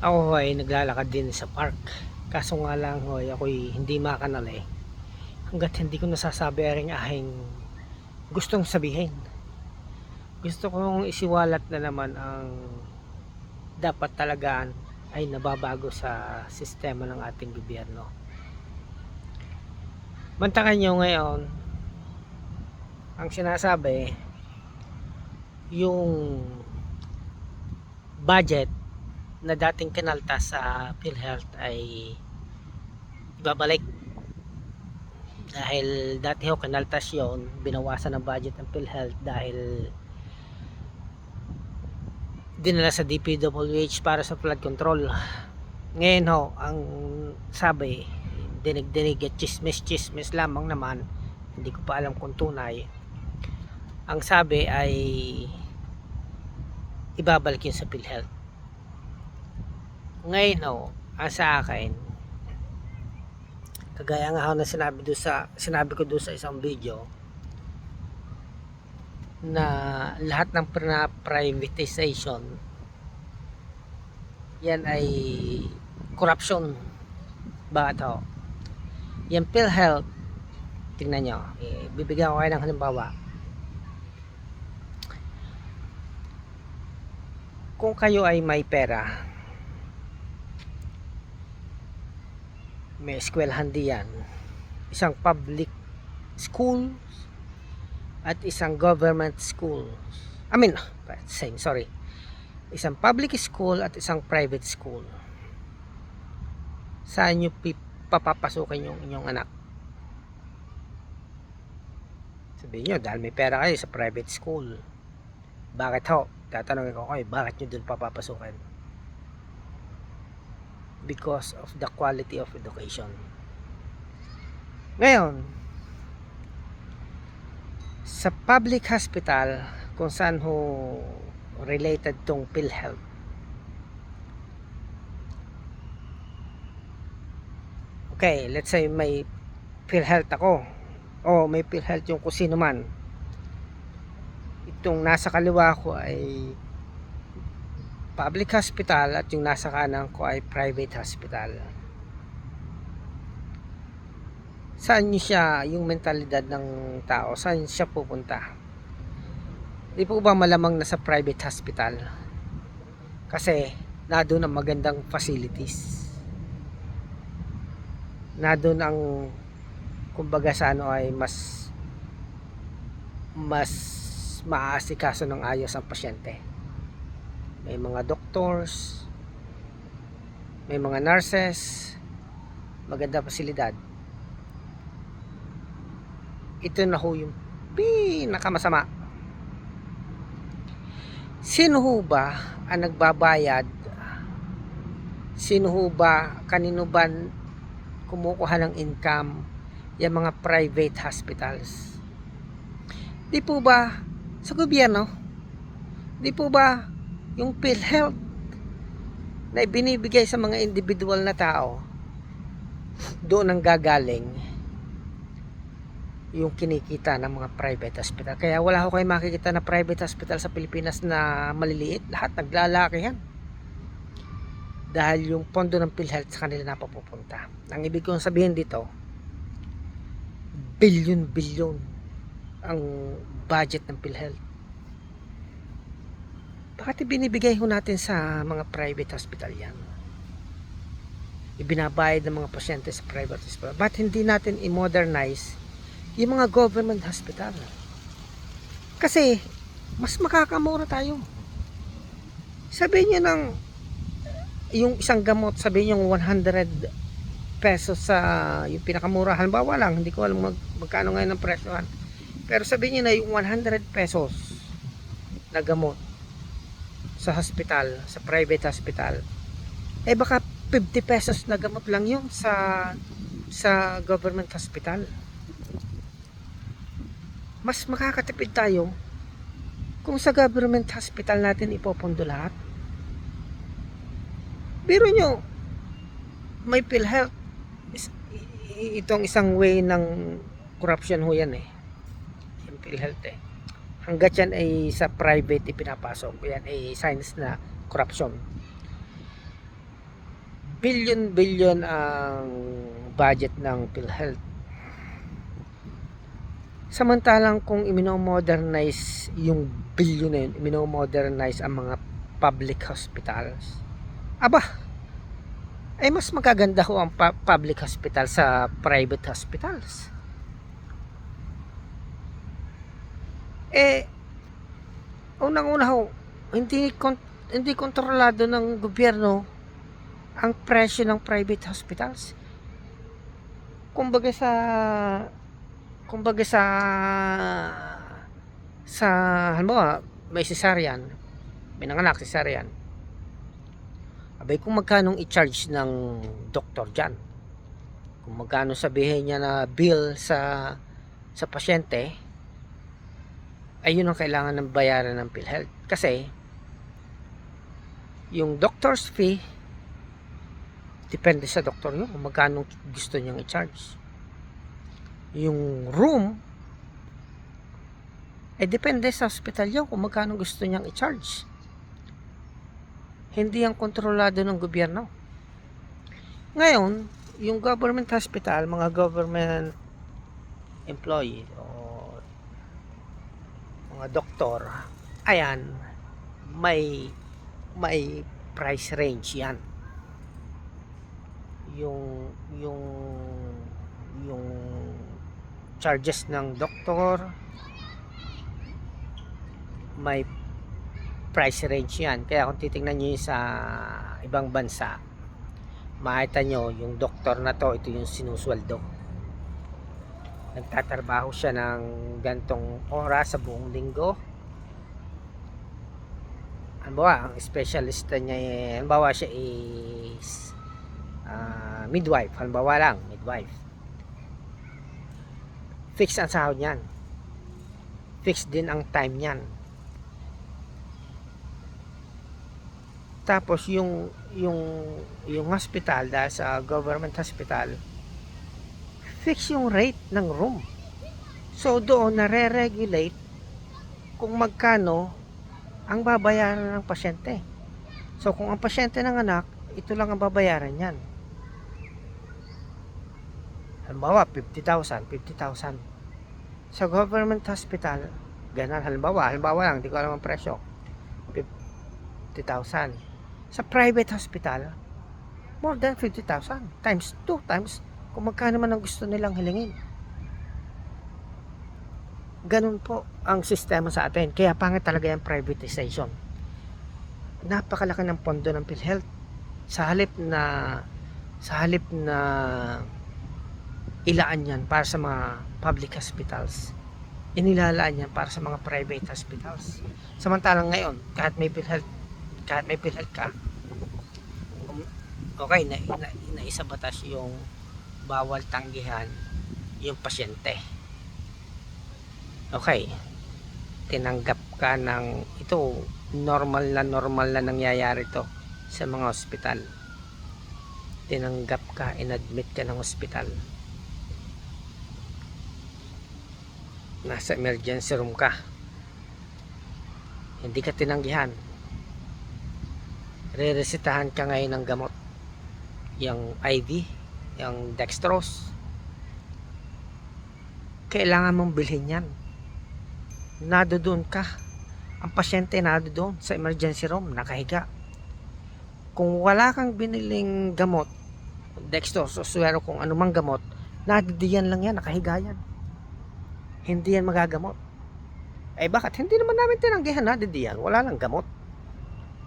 Ako ay naglalakad din sa park. Kaso nga lang hoy, ako'y hindi makanal eh. Hanggat hindi ko nasasabi ang aking gustong sabihin. Gusto kong isiwalat na naman ang dapat talagaan ay nababago sa sistema ng ating gobyerno. Mantakan nyo ngayon, ang sinasabi, yung budget na dating kinaltas sa PhilHealth ay ibabalik. Dahil dati ho kinaltas yon, binawasan ng budget ng PhilHealth dahil dinala sa DPWH para sa flood control. Ngayon ho, ang sabi, dinig-dinig at chismis-chismis lamang naman, hindi ko pa alam kung tunay. Ang sabi ay ibabalik yun sa PhilHealth. Ngayon ho, ang sa akin, kagaya nga ho na sinabi ko doon sa isang video, na lahat ng privatization yan ay corruption. Bakit ho? Yan PhilHealth, tingnan nyo, bibigyan ko kayo ng halimbawa. Kung kayo ay may pera, may eskwelahan diyan, isang public school at isang government school. Isang public school at isang private school. Saan nyo papapasukin yung inyong anak? Sabihin nyo, dahil may pera kayo sa private school. Bakit ho? Tatanungin ko kayo, bakit nyo dun papapasukin? Because of the quality of education. Ngayon, sa public hospital, kung saan ho related tong PhilHealth, okay, let's say may PhilHealth ako, o may PhilHealth yung kusino man, itong nasa kaliwa ko ay public hospital at yung nasa kanan ko ay private hospital. Saan nyo siya, yung mentalidad ng tao, saan siya pupunta? Di po ba malamang na sa private hospital? Kasi na doon ang magandang facilities, na doon ang kumbaga sa ano ay mas maaasikaso ng ayos ang pasyente. May mga doctors, may mga nurses, maganda pasilidad. Ito na ho yung pinakamasama. Sino ho ba ang nagbabayad? Sino ho ba, kanino ba kumukuha ng income yung mga private hospitals? Di po ba sa gobyerno? Di po ba yung PhilHealth na ibinibigay sa mga individual na tao, doon ang gagaling yung kinikita ng mga private hospital? Kaya wala ko kayo makikita na private hospital sa Pilipinas na maliliit. Lahat naglalaki yan, dahil yung pondo ng PhilHealth sa kanila napapupunta. Ang ibig kong sabihin dito, bilyon-bilyon ang budget ng PhilHealth. Bakit ibinibigay ho natin sa mga private hospital yan? Ibinabayad ng mga pasyente sa private hospital. Bakit hindi natin i-modernize yung mga government hospital? Kasi mas makakamura tayo. Sabihin nyo ng yung isang gamot, sabihin nyo 100 pesos sa yung pinakamura. Halimbawa lang, hindi ko alam magkano ngayon ang presyohan. Pero sabihin nyo na yung 100 pesos na gamot sa hospital, sa private hospital, eh baka 50 pesos na gamot lang yung sa government hospital. Mas makakatipid tayo kung sa government hospital natin ipopondo lahat. Biro nyo, may PhilHealth, itong isang way ng corruption ho yan eh, yung PhilHealth eh. Hanggat yan ay sa private ipinapasok, yan ay signs na corruption. billion ang budget ng PhilHealth. Samantalang kung imino-modernize yung billion na yun, imino-modernize ang mga public hospitals, aba, ay mas magaganda ho ang public hospital sa private hospitals. Unang-una ho, hindi kontrolado ng gobyerno ang presyo ng private hospitals. Kumbaga sa halimbawa may cesarean, may nanganak cesarean, abay kung magkano i-charge ng doktor dyan, kung magkano sabihin niya na bill sa pasyente, ay yun ang kailangan ng bayaran ng PhilHealth. Kasi yung doctor's fee depende sa doktor yun kung magkano gusto niyang i-charge. Yung room ay depende sa hospital yun kung magkano gusto niyang i-charge. Hindi ang kontrolado ng gobyerno. Ngayon, yung government hospital, mga government employee o mga doktor, ayan, may price range yan. Yung charges ng doktor, may price range yan. Kaya kung titingnan nyo sa ibang bansa, makita nyo yung doktor na to, ito yung sinusweldo. Nagtatrabaho siya ng gantong oras sa buong linggo. Halimbawa, ang specialist niya, halimbawa siya is midwife, halimbawa lang, midwife. Fix ang sahod niyan. Fix din ang time niyan. Tapos yung hospital, dahil sa government hospital, fix yung rate ng room. So doon nare-regulate kung magkano ang babayaran ng pasyente. So kung ang pasyente ng anak, ito lang ang babayaran niyan. Halimbawa, 50,000. Sa government hospital, ganun. Halimbawa lang, hindi ko alam ang presyo. 50,000. Sa private hospital, more than 50,000. Times 2, times kung magkano man ang gusto nilang hilingin. Ganun po ang sistema sa atin. Kaya pangit talaga yung privatization. Napakalaki ng pondo ng PhilHealth. Sa halip na ilaan yan para sa mga public hospitals, inilalaan yan para sa mga private hospitals. Samantalang ngayon, kahit may PhilHealth ka, okay, na isa batas yung bawal tanggihan yung pasyente. Okay, tinanggap ka ng ito, normal na nangyayari to sa mga ospital. Tinanggap ka, inadmit ka ng ospital, nasa emergency room ka, hindi ka tinanggihan, re-resetahan ka ngayon ng gamot, yung IV, yung dextrose, kailangan mong bilhin yan. Nadoon ka, ang pasyente nadoon sa emergency room, nakahiga. Kung wala kang biniling gamot, dextrose o suero, kung anumang gamot, nadidiyan lang yan, nakahiga yan, hindi yan magagamot. Bakit? Hindi naman namin tinanggihan, nadidiyan, wala lang gamot.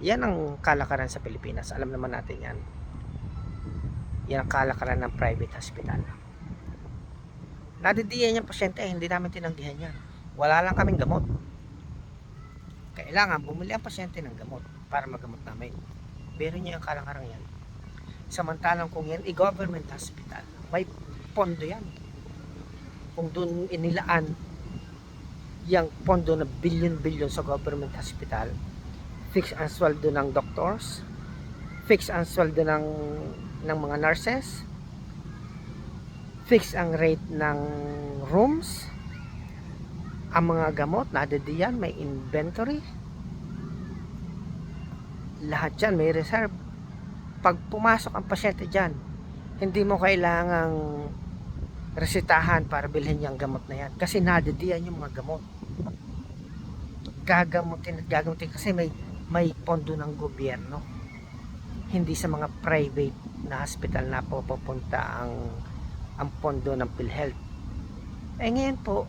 Yan ang kalakaran sa Pilipinas, alam naman natin yan. Yan ang kalakaran ng private hospital. Nadidiyan yung pasyente, hindi namin tinanggihan yan, wala lang kaming gamot. Kailangan bumili ang pasyente ng gamot para magamot namin. Pero niya ang kalakaran yan. Samantalang kung yan government hospital, may pondo yan. Kung doon inilaan yung pondo na billion sa government hospital, fix ang sweldo ng doctors, fix ang sweldo ng mga nurses, fix ang rate ng rooms, ang mga gamot, nadadiyan, may inventory, lahat yan may reserve. pag pumasok ang pasyente dyan, hindi mo kailangang resetahan para bilhin yung gamot na yan. Kasi nadadiyan yung mga gamot. Gagamutin at gagamutin kasi may pondo ng gobyerno. Hindi sa mga private na hospital na pupunta ang pondo ng PhilHealth. Ngayon po,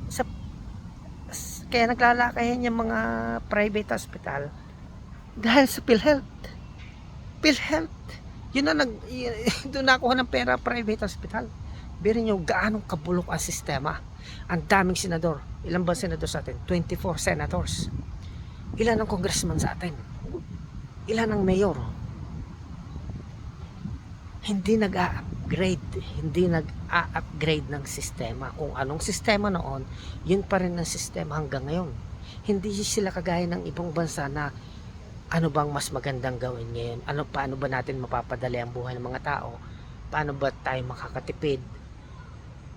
kaya naglalakayan yung mga private hospital dahil sa PhilHealth. PhilHealth. Yun na doon nakuha ng pera private hospital. Birin nyo gaanong kabulok ang sistema. Ang daming senador. Ilan ba senador sa atin? 24 senators. Ilan ang congressman sa atin? Ilan ang mayor? Hindi nag-a-upgrade ng sistema. Kung anong sistema noon, yun pa rin ang sistema hanggang ngayon. Hindi sila kagaya ng ibang bansa na ano bang mas magandang gawin ngayon? Paano ba natin mapapadali ang buhay ng mga tao? Paano ba tayo makakatipid?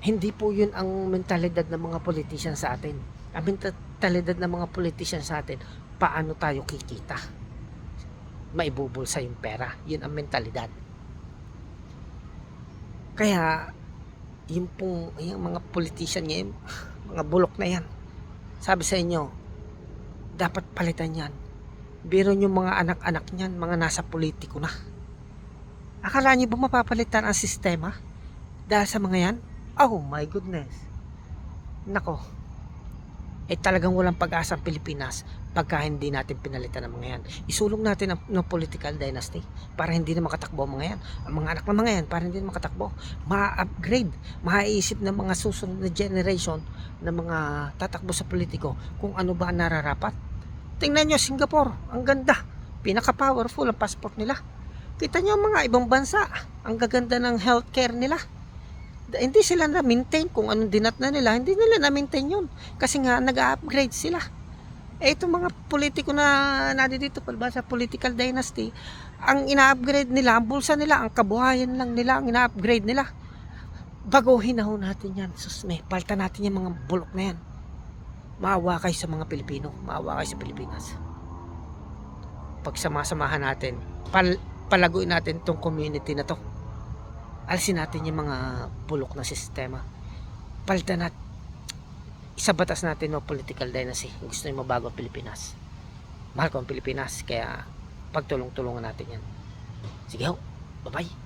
Hindi po yun ang mentalidad ng mga politician sa atin. Ang mentalidad ng mga politician sa atin, paano tayo kikita? Maibubulsa yung pera. Yun ang mentalidad. Kaya, yung mga politician ngayon, mga bulok na yan. Sabi sa inyo, dapat palitan yan. Biro nyo mga anak-anak niyan, mga nasa politiko na. Akala nyo ba mapapalitan ang sistema dahil sa mga yan? Oh my goodness. Nako. Talagang walang pag-asa ang Pilipinas pagka hindi natin pinalitan ng mga yan. Isulong natin ng political dynasty para hindi na makatakbo ang mga yan. Ang mga anak ng mga yan para hindi na makatakbo. Ma-upgrade, maiisip ng mga susunod na generation na mga tatakbo sa politiko kung ano ba ang nararapat. Tingnan nyo Singapore, ang ganda. Pinaka-powerful ang passport nila. Kita nyo mga ibang bansa, ang gaganda ng healthcare nila. Hindi sila na-maintain kung anong dinat na nila, hindi nila na-maintain yun. Kasi nga, nag-upgrade sila. Itong mga politiko na dito palba sa political dynasty, ang ina-upgrade nila, ang bulsa nila, ang kabuhayan lang nila, ang ina-upgrade nila. Baguhin na ho natin yan. Susme, palta natin yung mga bulok na yan. Maawa kayo sa mga Pilipino, maawa kayo sa Pilipinas. Pagsamasamahan natin, palaguin natin itong community na to. Alisin natin yung mga bulok na sistema. Palitan natin. Isabatas natin no political dynasty. Gusto nyo mabago ang Pilipinas. Mahal ko ang Pilipinas. Kaya pagtulong-tulungan natin yan. Sige ho. Bye-bye.